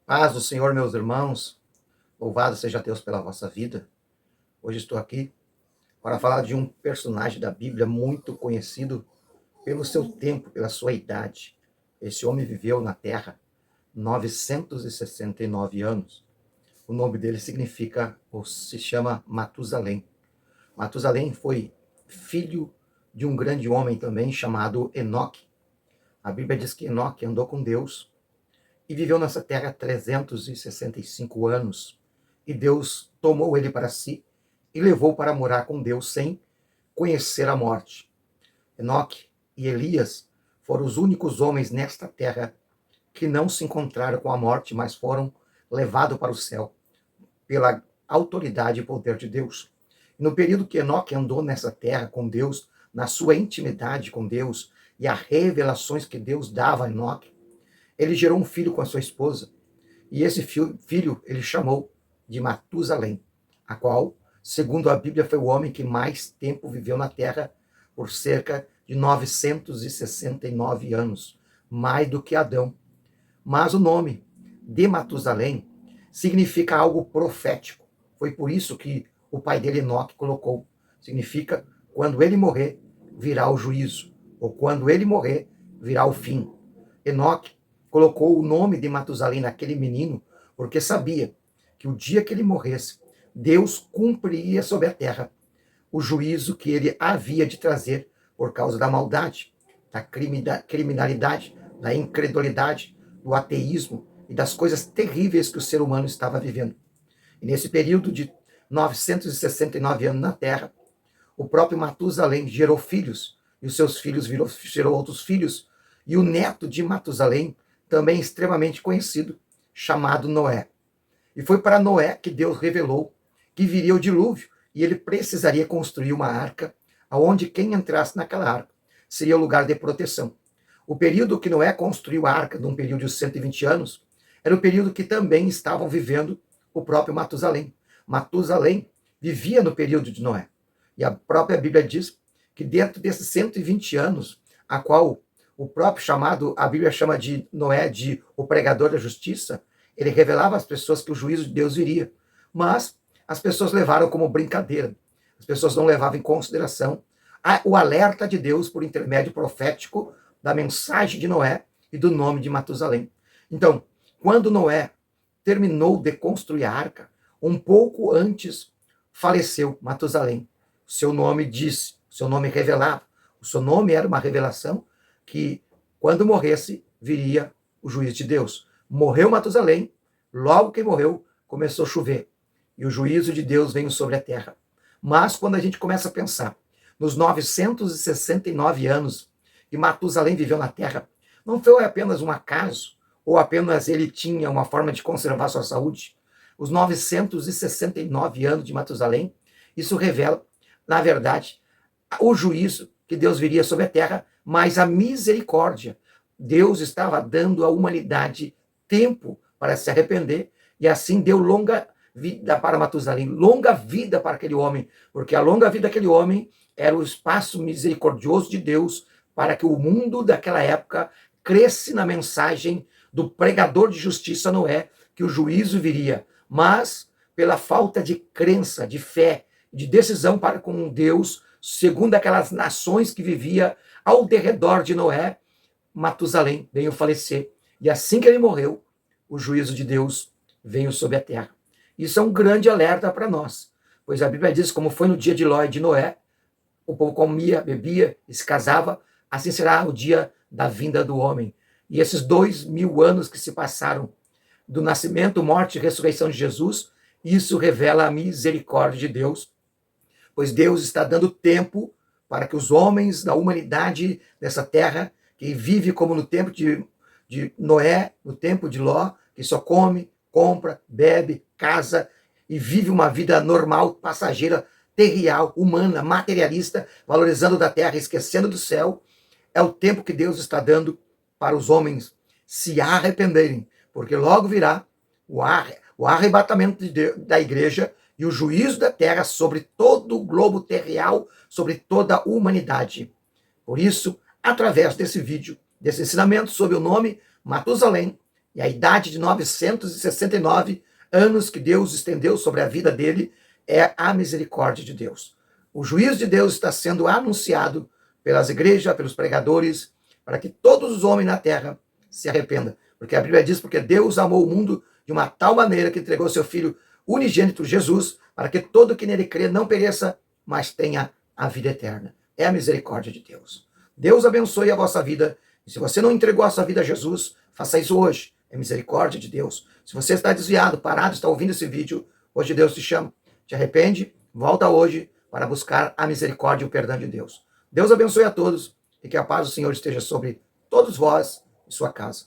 Paz do Senhor, meus irmãos, louvado seja Deus pela vossa vida. Hoje estou aqui para falar de um personagem da Bíblia muito conhecido pelo seu tempo, pela sua idade. Esse homem viveu na Terra 969 anos. O nome dele significa, ou se chama Matusalém. Matusalém foi filho de um grande homem também chamado Enoque. A Bíblia diz que Enoque andou com Deus e viveu nessa terra 365 anos. E Deus tomou ele para si e levou para morar com Deus sem conhecer a morte. Enoque e Elias foram os únicos homens nesta terra que não se encontraram com a morte, mas foram levados para o céu pela autoridade e poder de Deus. No período que Enoque andou nessa terra com Deus, na sua intimidade com Deus e as revelações que Deus dava a Enoque, ele gerou um filho com a sua esposa. E esse filho ele chamou de Matusalém, a qual, segundo a Bíblia, foi o homem que mais tempo viveu na terra, por cerca de 969 anos, mais do que Adão. Mas o nome de Matusalém significa algo profético. Foi por isso que o pai dele, Enoque, colocou. Significa, quando ele morrer, virá o juízo. Ou quando ele morrer, virá o fim. Enoque colocou o nome de Matusalém naquele menino, porque sabia que o dia que ele morresse, Deus cumpriria sobre a terra o juízo que ele havia de trazer por causa da maldade, da criminalidade, da incredulidade, do ateísmo e das coisas terríveis que o ser humano estava vivendo. E nesse período de 969 anos na terra, o próprio Matusalém gerou filhos, e os seus filhos gerou outros filhos, e o neto de Matusalém, também extremamente conhecido, chamado Noé. E foi para Noé que Deus revelou que viria o dilúvio e ele precisaria construir uma arca, onde quem entrasse naquela arca seria o lugar de proteção. O período que Noé construiu a arca, num período de 120 anos, era o período que também estavam vivendo o próprio Matusalém. Matusalém vivia no período de Noé. E a própria Bíblia diz que dentro desses 120 anos, a qual o próprio chamado, a Bíblia chama de Noé de o pregador da justiça, ele revelava às pessoas que o juízo de Deus viria. Mas as pessoas levaram como brincadeira. As pessoas não levavam em consideração o alerta de Deus por intermédio profético da mensagem de Noé e do nome de Matusalém. Então, quando Noé terminou de construir a arca, um pouco antes faleceu Matusalém. O seu nome disse, o seu nome revelava, o seu nome era uma revelação que, quando morresse, viria o juízo de Deus. Morreu Matusalém, logo que morreu, começou a chover. E o juízo de Deus veio sobre a terra. Mas quando a gente começa a pensar nos 969 anos que Matusalém viveu na terra, não foi apenas um acaso, ou apenas ele tinha uma forma de conservar sua saúde. Os 969 anos de Matusalém, isso revela, na verdade, o juízo que Deus viria sobre a terra, mas a misericórdia. Deus estava dando à humanidade tempo para se arrepender e assim deu longa vida para Matusalém, longa vida para aquele homem, porque a longa vida daquele homem era o espaço misericordioso de Deus para que o mundo daquela época cresce na mensagem do pregador de justiça Noé, que o juízo viria. Mas, pela falta de crença, de fé, de decisão para com Deus, segundo aquelas nações que vivia ao derredor de Noé, Matusalém veio falecer. E assim que ele morreu, o juízo de Deus veio sobre a terra. Isso é um grande alerta para nós, pois a Bíblia diz, como foi no dia de Ló e de Noé, o povo comia, bebia e se casava, assim será o dia da vinda do homem. E esses 2000 anos que se passaram do nascimento, morte e ressurreição de Jesus, isso revela a misericórdia de Deus, pois Deus está dando tempo para que os homens da humanidade dessa terra, que vive como no tempo de Noé, no tempo de Ló, que só come, compra, bebe, casa e vive uma vida normal, passageira, terrial, humana, materialista, valorizando da terra, esquecendo do céu, é o tempo que Deus está dando para os homens se arrependerem, porque logo virá o arrebatamento da igreja e o juízo da terra sobre todo o globo terreal, sobre toda a humanidade. Por isso, através desse vídeo, desse ensinamento sob o nome Matusalém, E a idade de 969 anos que Deus estendeu sobre a vida dele é a misericórdia de Deus. O juízo de Deus está sendo anunciado pelas igrejas, pelos pregadores, para que todos os homens na terra se arrependam. Porque a Bíblia diz, porque Deus amou o mundo de uma tal maneira que entregou seu Filho unigênito, Jesus, para que todo que nele crê não pereça, mas tenha a vida eterna. É a misericórdia de Deus. Deus abençoe a vossa vida. E se você não entregou a sua vida a Jesus, faça isso hoje. É misericórdia de Deus. Se você está desviado, parado, está ouvindo esse vídeo, hoje Deus te chama. Te arrepende, volta hoje para buscar a misericórdia e o perdão de Deus. Deus abençoe a todos e que a paz do Senhor esteja sobre todos vós e sua casa.